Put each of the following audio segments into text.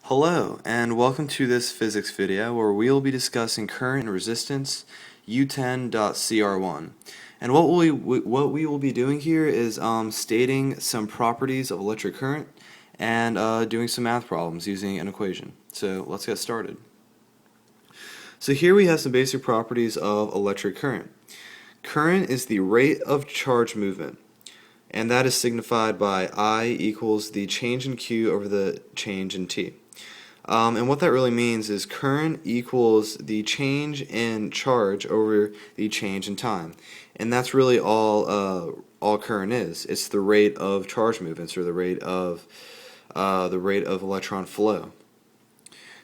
Hello, and welcome to this physics video where we will be discussing current and resistance U10.CR1. And what we will be doing here is stating some properties of electric current and doing some math problems using an equation. So let's get started. So here we have some basic properties of electric current. Current is the rate of charge movement, and that is signified by I equals the change in Q over the change in T. And what that really means is current equals the change in charge over the change in time, and that's really all current is. It's the rate of charge movements, or the rate of electron flow.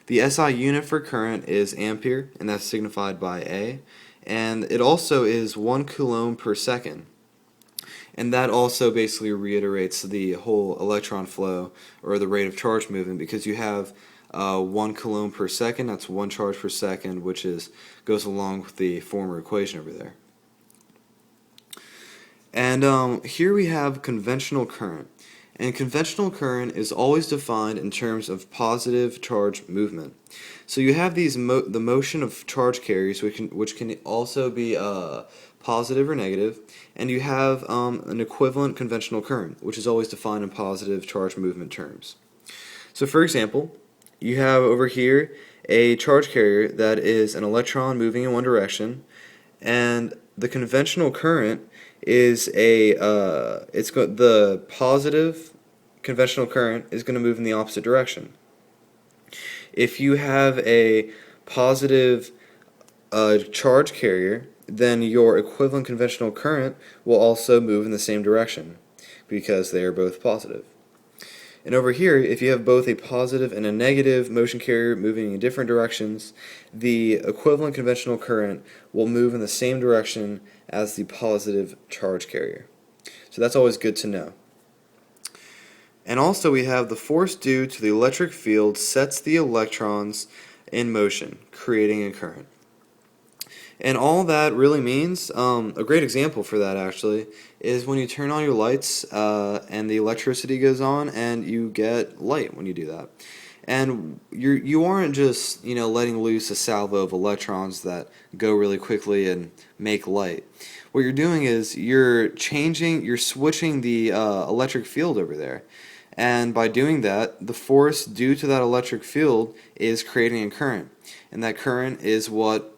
The SI unit for current is ampere, and that's signified by A, and it also is 1 coulomb per second. And that also basically reiterates the whole electron flow, or the rate of charge movement, because you have 1 coulomb per second, that's 1 charge per second, which goes along with the former equation over there. And here we have conventional current. And conventional current is always defined in terms of positive charge movement. So you have the motion of charge carriers, which can also be positive or negative, and you have an equivalent conventional current, which is always defined in positive charge movement terms. So for example, you have over here a charge carrier that is an electron moving in one direction, and the conventional current is the positive conventional current is going to move in the opposite direction. If you have a positive charge carrier, then your equivalent conventional current will also move in the same direction because they are both positive. And over here, if you have both a positive and a negative motion carrier moving in different directions, the equivalent conventional current will move in the same direction as the positive charge carrier. So that's always good to know. And also we have the force due to the electric field sets the electrons in motion, creating a current. And all that really means, a great example for that actually, is when you turn on your lights and the electricity goes on and you get light when you do that. And you aren't just letting loose a salvo of electrons that go really quickly and make light. What you're doing is you're switching the electric field over there. And by doing that, the force due to that electric field is creating a current. And that current is what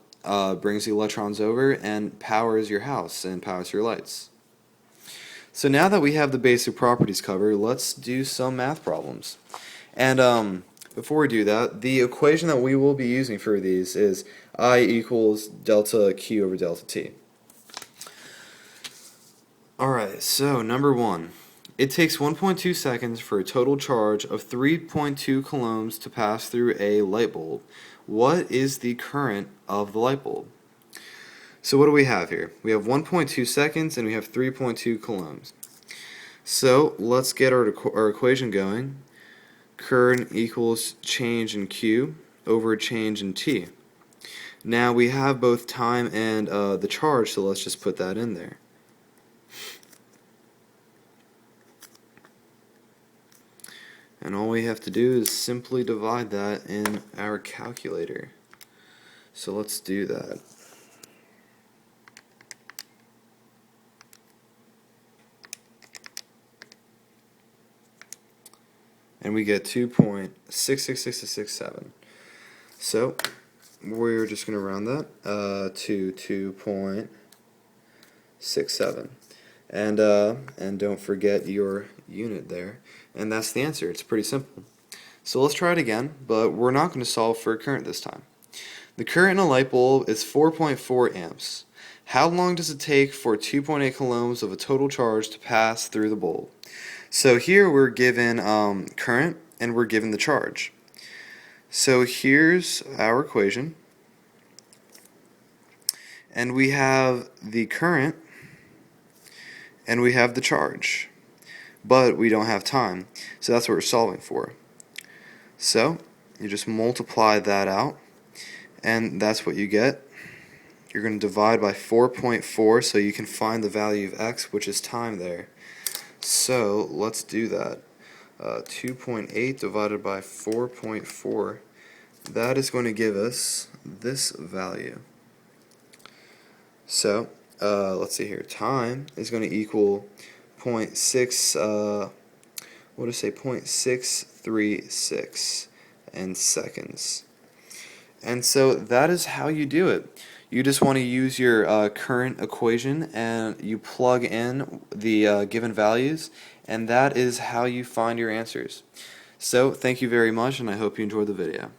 brings the electrons over and powers your house and powers your lights. So now that we have the basic properties covered, let's do some math problems. And before we do that, the equation that we will be using for these is I equals delta Q over delta T. Alright, so number one. It takes 1.2 seconds for a total charge of 3.2 coulombs to pass through a light bulb. What is the current of the light bulb? So what do we have here? We have 1.2 seconds and we have 3.2 coulombs. So let's get our equation going. Current equals change in Q over change in T. Now we have both time and the charge, so let's just put that in there. And all we have to do is simply divide that in our calculator. So let's do that. And we get 2.666667. So we're just going to round that to 2.67. And don't forget your unit there. And that's the answer. It's pretty simple. So let's try it again, but we're not going to solve for current this time. The current in a light bulb is 4.4 amps. How long does it take for 2.8 coulombs of a total charge to pass through the bulb? So here we're given current and we're given the charge. So here's our equation. And we have the current and we have the charge, but we don't have time, so that's what we're solving for. So you just multiply that out, and that's what you get. You're going to divide by 4.4 so you can find the value of x, which is time there. So let's do that. 2.8 divided by 4.4, that is going to give us this value. So, let's see here. Time is going to equal 0.6, we'll just say 0.636 in seconds. And so that is how you do it. You just want to use your current equation and you plug in the given values, and that is how you find your answers. So thank you very much, and I hope you enjoyed the video.